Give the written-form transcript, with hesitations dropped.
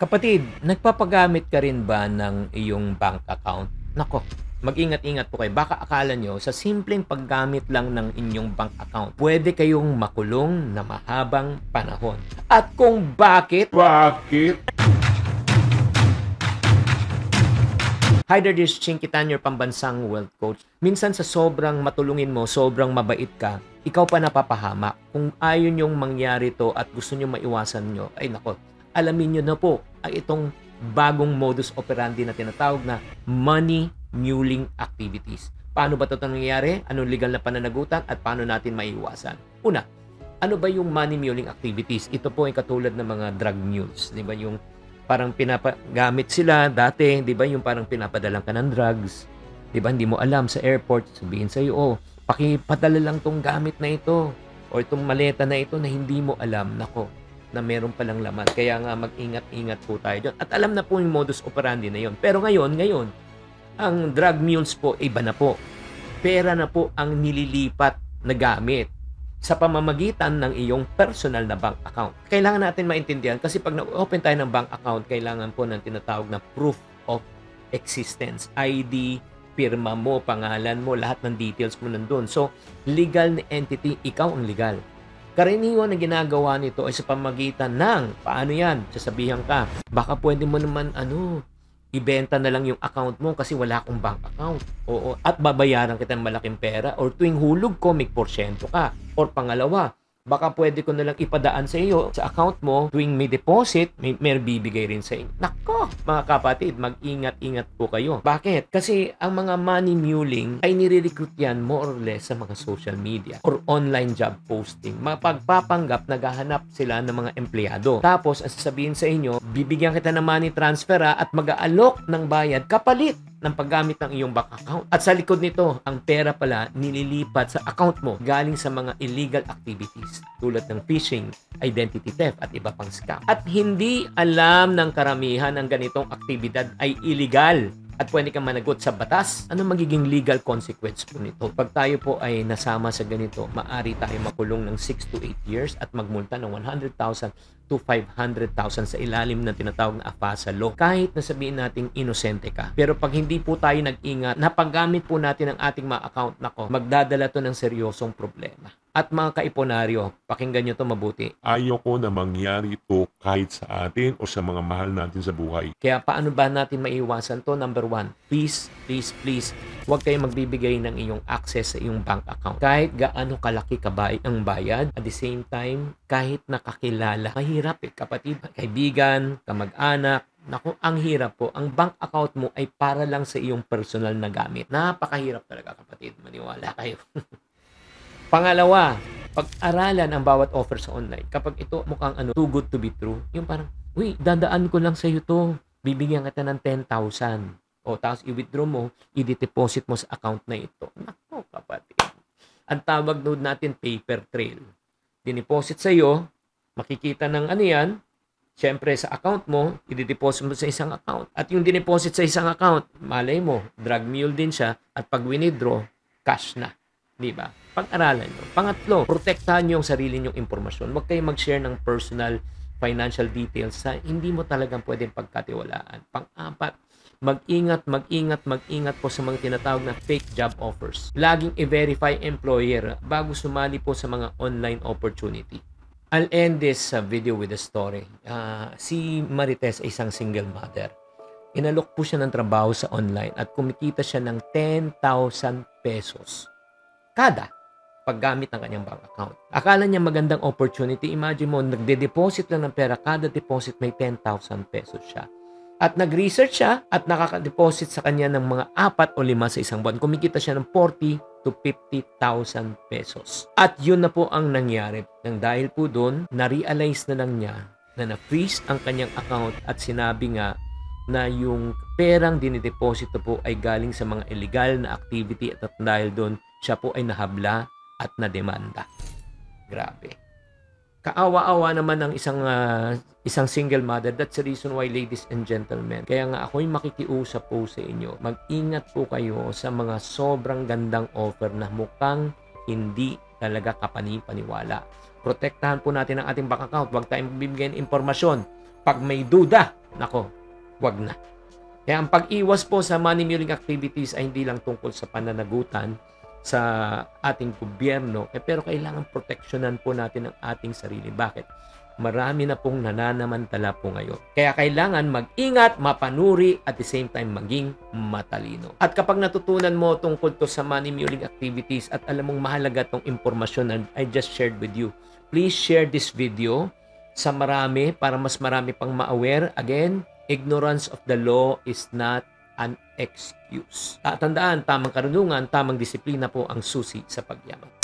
Kapatid, nagpapagamit ka rin ba ng iyong bank account? Nako, mag-ingat-ingat po kayo. Baka akala nyo, sa simpleng paggamit lang ng inyong bank account, pwede kayong makulong na mahabang panahon. At kung bakit? Hi there, this is Chinkitan, your pambansang wealth coach. Minsan sa sobrang matulungin mo, sobrang mabait ka, ikaw pa napapahamak. Kung ayon yung mangyari to at gusto nyo maiwasan nyo, ay nako, alamin nyo na po ay itong bagong modus operandi na tinatawag na money muling activities. Paano ba ito nangyayari? Anong legal na pananagutan at paano natin maiwasan? Una, ano ba yung money muling activities? Ito po ay katulad ng mga drug mules. Di ba yung parang pinapagamit sila dati, di ba yung parang pinapadalang ka ng drugs. Di ba hindi mo alam sa airport, sabihin sa iyo, oh, pakipadala lang tong gamit na ito o itong maleta na ito na hindi mo alam. Nako, na meron palang laman. Kaya nga mag-ingat-ingat po tayo dyan. At alam na po yung modus operandi na yon. Pero ngayon, ang drug mules po, iba na po. Pera na po ang nililipat na gamit sa pamamagitan ng iyong personal na bank account. Kailangan natin maintindihan kasi pag na-open tayo ng bank account, kailangan po ng tinatawag na proof of existence. ID, pirma mo, pangalan mo, lahat ng details mo nandun. So, legal na entity, ikaw ang legal. Karaniwan na ginagawa nito ay sa pamamagitan ng, paano yan? Sasabihan ka, baka pwede mo naman, ibenta na lang yung account mo kasi wala akong bank account. Oo, at babayaran kita ng malaking pera or tuwing hulog ko, may porsyento ka. Or pangalawa, baka pwede ko na lang ipadaan sa iyo sa account mo tuwing may deposit, may bibigay rin sa inyo. Nako, mga kapatid, mag-ingat-ingat po kayo. Bakit? Kasi ang mga money muling ay nire-recruit yan more or less sa mga social media or online job posting. Mapagpapanggap, naghahanap sila ng mga empleyado. Tapos, ang sasabihin sa inyo, bibigyan kita ng money transfer at mag-aalok ng bayad kapalit ng paggamit ng iyong bank account. At sa likod nito, ang pera pala nililipat sa account mo galing sa mga illegal activities tulad ng phishing, identity theft at iba pang scam. At hindi alam ng karamihan ang ganitong aktibidad ay illegal at pwede kang managot sa batas. Ano magiging legal consequence po nito? Pag tayo po ay nasama sa ganito, maaari tayo makulong ng 6 to 8 years at magmulta ng 100,000 to 500,000 sa ilalim ng tinatawag na AFASA law. Kahit na sabihin nating inosente ka. Pero pag hindi po tayo nag-ingat, napaggamit po natin ang ating mga account, nako, magdadala to ng seryosong problema. At mga kaiponaryo, pakinggan nyo to mabuti. Ayoko na mangyari ito kahit sa atin o sa mga mahal natin sa buhay. Kaya paano ba natin maiwasan to? Number 1, please, huwag kayong magbibigay ng iyong access sa iyong bank account. Kahit gaano kalaki ang bayad, at the same time, kahit nakakilala, mahirap kapatid, kaibigan, kamag-anak, naku, ang hirap po. Ang bank account mo ay para lang sa iyong personal na gamit. Napakahirap talaga kapatid, maniwala kayo. Pangalawa, pag-aralan ang bawat offer sa online. Kapag ito mukhang too good to be true, yung parang, uy, dadaan ko lang sa iyo to. Bibigyan kita ng 10,000. O, tapos i-withdraw mo, i-deposit mo sa account na ito. Naku, kapatid. Ang tawag doon natin, paper trail. Dineposit sa iyo, makikita ng yan, syempre sa account mo, i-deposit mo sa isang account. At yung dineposit sa isang account, malay mo, drug mule din siya, at pag winidraw, cash na. Diba? Pag-aralan nyo. Pangatlo, protektahan nyo yung sarili nyong impormasyon. Huwag kayong mag-share ng personal financial details sa hindi mo talagang pwedeng pagkatiwalaan. Pang-apat, mag-ingat po sa mga tinatawag na fake job offers. Laging i-verify employer bago sumali po sa mga online opportunity. I'll end this video with a story. Si Marites ay isang single mother. Inalok po siya ng trabaho sa online at kumikita siya ng 10,000 pesos kada paggamit ng kanyang bank account. Akala niya magandang opportunity. Imagine mo, nagde-deposit lang ng pera. Kada deposit may 10,000 pesos siya. At nag-research siya at nakaka-deposit sa kanya ng mga 4 o 5 sa isang buwan. Kumikita siya ng 40 to 50,000 pesos. At yun na po ang nangyari. Nang dahil po doon, na-realize na lang niya na na-freeze ang kanyang account at sinabi nga na yung perang dinideposito po ay galing sa mga illegal na activity at dahil doon, siya po ay nahabla at nademanda. Grabe. Kaawa-awa naman ng isang single mother. That's the reason why, ladies and gentlemen, kaya nga ako'y makikiusap po sa inyo. Mag-ingat po kayo sa mga sobrang gandang offer na mukhang hindi talaga kapani-paniwala. Protektahan po natin ang ating bank account. Huwag tayong bibigyan impormasyon. Pag may duda, nako, wag na. Kaya ang pag-iwas po sa money-muling activities ay hindi lang tungkol sa pananagutan sa ating gobyerno, pero kailangan proteksyonan po natin ang ating sarili. Bakit? Marami na pong nananamantala po ngayon. Kaya kailangan mag-ingat, mapanuri, at the same time maging matalino. At kapag natutunan mo tungkol to sa money-muling activities at alam mong mahalaga tong impormasyon na I just shared with you, please share this video sa marami para mas marami pang ma-aware. Again, ignorance of the law is not an excuse. Tandaan, tamang karunungan, tamang disiplina po ang susi sa pagyaman.